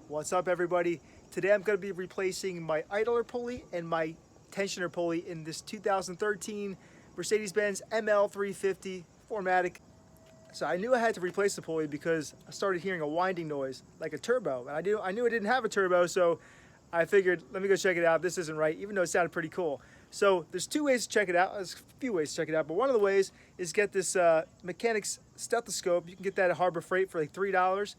What's up, everybody? Today I'm going to be replacing my idler pulley and my tensioner pulley in this 2013 Mercedes-Benz ML350 4MATIC. So I knew I had to replace the pulley because I started hearing a winding noise like a turbo, and I knew it didn't have a turbo, so I figured, let me go check it out. This isn't right, even though it sounded pretty cool. So there's two ways to check it out. There's a few ways to check it out, but one of the ways is get this mechanic's stethoscope. You can get that at Harbor Freight for like $3.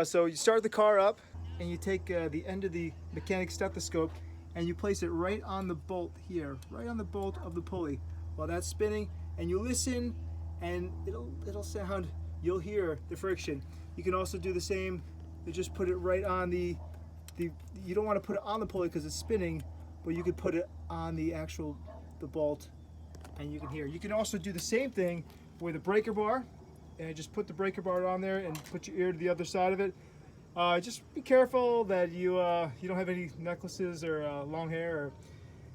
So you start the car up, and you take the end of the mechanic's stethoscope, and you place it right on the bolt here, right on the bolt of the pulley while that's spinning, and you listen, and it'll sound, you'll hear the friction. You can also do the same. You just put it right on the you don't want to put it on the pulley because it's spinning, but you could put it on the bolt, and you can hear. You can also do the same thing with a breaker bar, and just put the breaker bar on there and put your ear to the other side of it. Just be careful that you don't have any necklaces or long hair or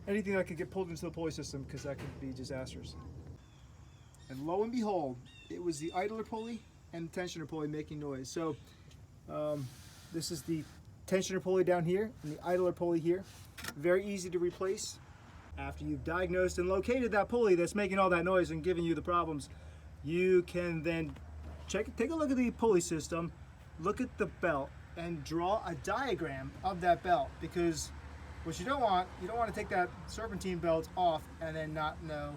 anything that could get pulled into the pulley system, because that could be disastrous. And lo and behold, it was the idler pulley and the tensioner pulley making noise. So this is the tensioner pulley down here and the idler pulley here. Very easy to replace. After you've diagnosed and located that pulley that's making all that noise and giving you the problems, you can then take a look at the pulley system, look at the belt, and draw a diagram of that belt, because what you don't want to take that serpentine belt off and then not know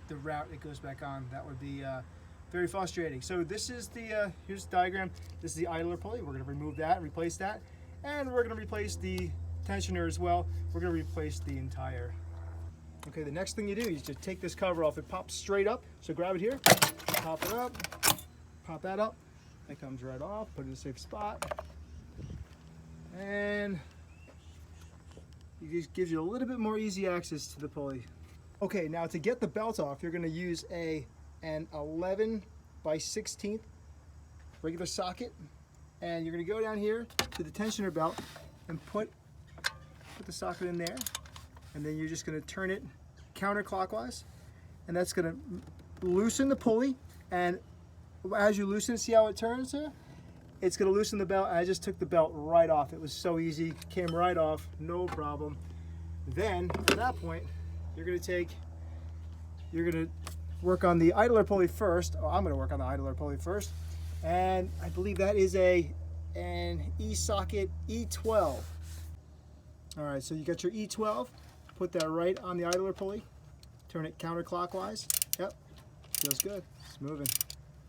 the route it goes back on. That would be very frustrating. So this is here's the diagram. This is the idler pulley. We're going to remove that, replace that, and we're going to replace the tensioner as well. We're going to replace the entire. Okay, the next thing you do is just take this cover off. It pops straight up, so grab it here, pop it up, pop that up. That comes right off, put it in a safe spot, and it just gives you a little bit more easy access to the pulley. Okay, now to get the belt off, you're going to use an 11 by 16th regular socket, and you're going to go down here to the tensioner belt and put the socket in there, and then you're just going to turn it counterclockwise, and that's going to loosen the pulley. And as you loosen it, see how it turns here? It's going to loosen the belt. I just took the belt right off. It was so easy, came right off, no problem. Then at that point, you're going to work on the idler pulley first. Oh, I'm going to work on the idler pulley first, and I believe that is an E-socket E12. All right, so you got your E12. Put that right on the idler pulley. Turn it counterclockwise. Yep, feels good. It's moving.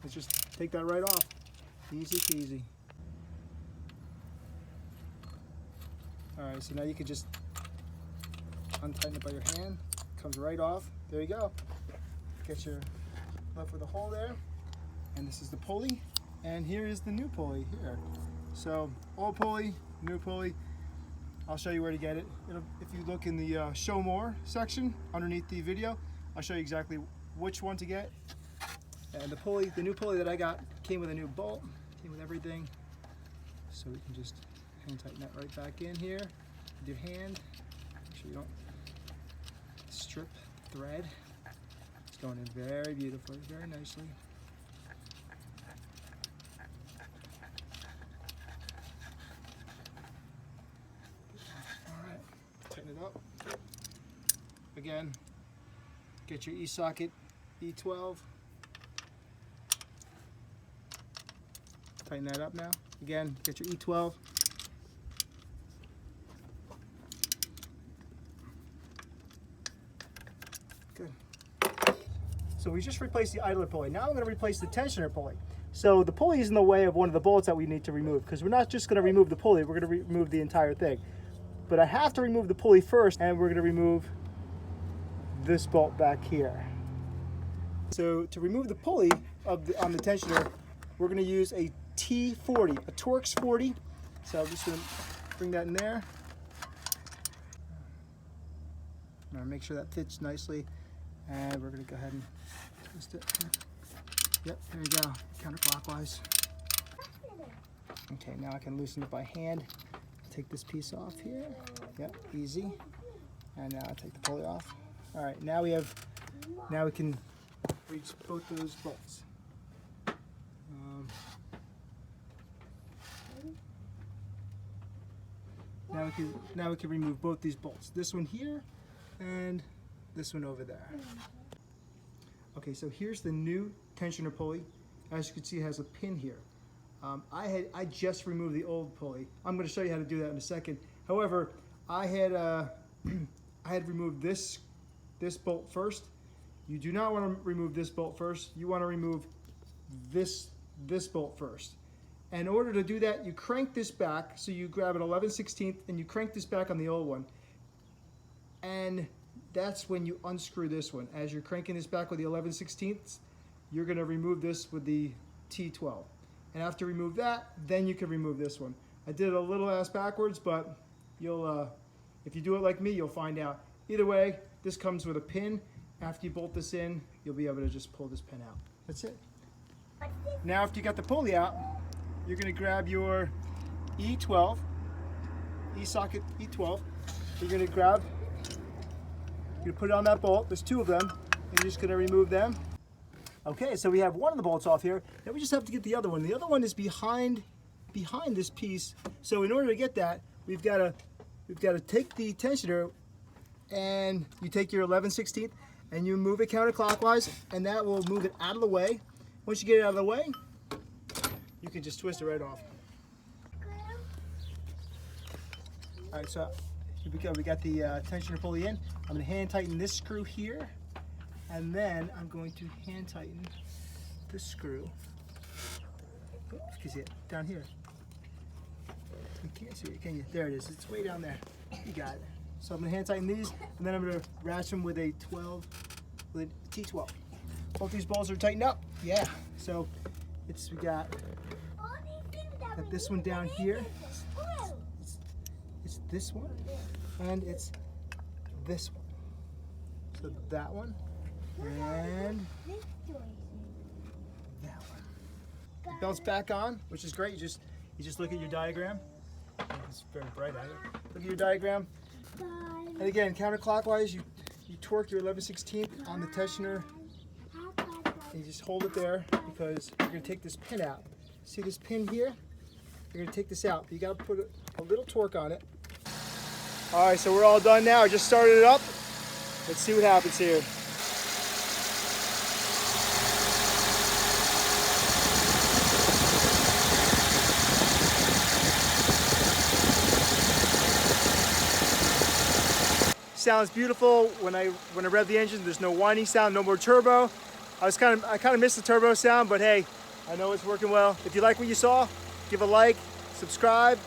Let's just take that right off. Easy peasy. All right, so now you can just untighten it by your hand. Comes right off. There you go. Get your left with a hole there. And this is the pulley. And here is the new pulley here. So old pulley, new pulley. I'll show you where to get it. If you look in the show more section underneath the video, I'll show you exactly which one to get. And the new pulley that I got came with a new bolt, came with everything. So we can just hand tighten that right back in here with your hand. Make sure you don't strip thread. It's going in very beautifully, very nicely. All right, tighten it up. Again, get your E-socket E12. Tighten that up now. Again, get your E12. Good. So we just replaced the idler pulley. Now I'm going to replace the tensioner pulley. So the pulley is in the way of one of the bolts that we need to remove, because we're not just going to remove the pulley, we're going to remove the entire thing. But I have to remove the pulley first, and we're going to remove this bolt back here. So to remove the pulley on the tensioner, we're going to use a T40, a Torx 40. So I'm just going to bring that in there. Now make sure that fits nicely, and we're going to go ahead and twist it. Yep, there you go, counterclockwise. Okay, now I can loosen it by hand. Take this piece off here. Yep, easy. And now I take the pulley off. All right, now we can reach both those bolts. now we can remove both these bolts. This one here and this one over there. Okay, so here's the new tensioner pulley. As you can see, it has a pin here. I just removed the old pulley. I'm going to show you how to do that in a second. However, I had removed this bolt first. You do not want to remove this bolt first. You want to remove this bolt first. In order to do that, you crank this back. So you grab an 11/16 and you crank this back on the old one. And that's when you unscrew this one. As you're cranking this back with the 11/16, you're going to remove this with the T12. And after you remove that, then you can remove this one. I did it a little ass backwards, but you'll, if you do it like me, you'll find out. Either way, this comes with a pin. After you bolt this in, you'll be able to just pull this pin out. That's it. Now after you got the pulley out, you're going to grab your E12, E-socket E12. You're going to grab, you're going to put it on that bolt. There's two of them. And you're just going to remove them. Okay, so we have one of the bolts off here. Now we just have to get the other one. The other one is behind this piece. So in order to get that, we've got to take the tensioner, and you take your 11/16 and you move it counterclockwise, and that will move it out of the way. Once you get it out of the way, you can just twist it right off. All right, so here we go. We got the tensioner pulley in. I'm going to hand tighten this screw here, and then I'm going to hand tighten this screw. Oops, can you see it? Down here. You can't see it, can you? There it is. It's way down there. You got it. So I'm going to hand tighten these, and then I'm going to ratchet them with a T12. Both these bolts are tightened up. Yeah. So we got this one down here. It's this one, and it's this one. So that one, and that one. The belt's back on, which is great. You just look at your diagram. It's very bright out here. Look at your diagram. And again, counterclockwise, you torque your 11/16 on the tensioner, and you just hold it there because you're going to take this pin out. See this pin here? You're going to take this out. You got to put a little torque on it. All right, so we're all done now. I just started it up. Let's see what happens here. Sounds beautiful. When I rev the engine, there's no whining sound, no more turbo. I kind of missed the turbo sound, but hey, I know it's working well. If you like what you saw, give a like, subscribe,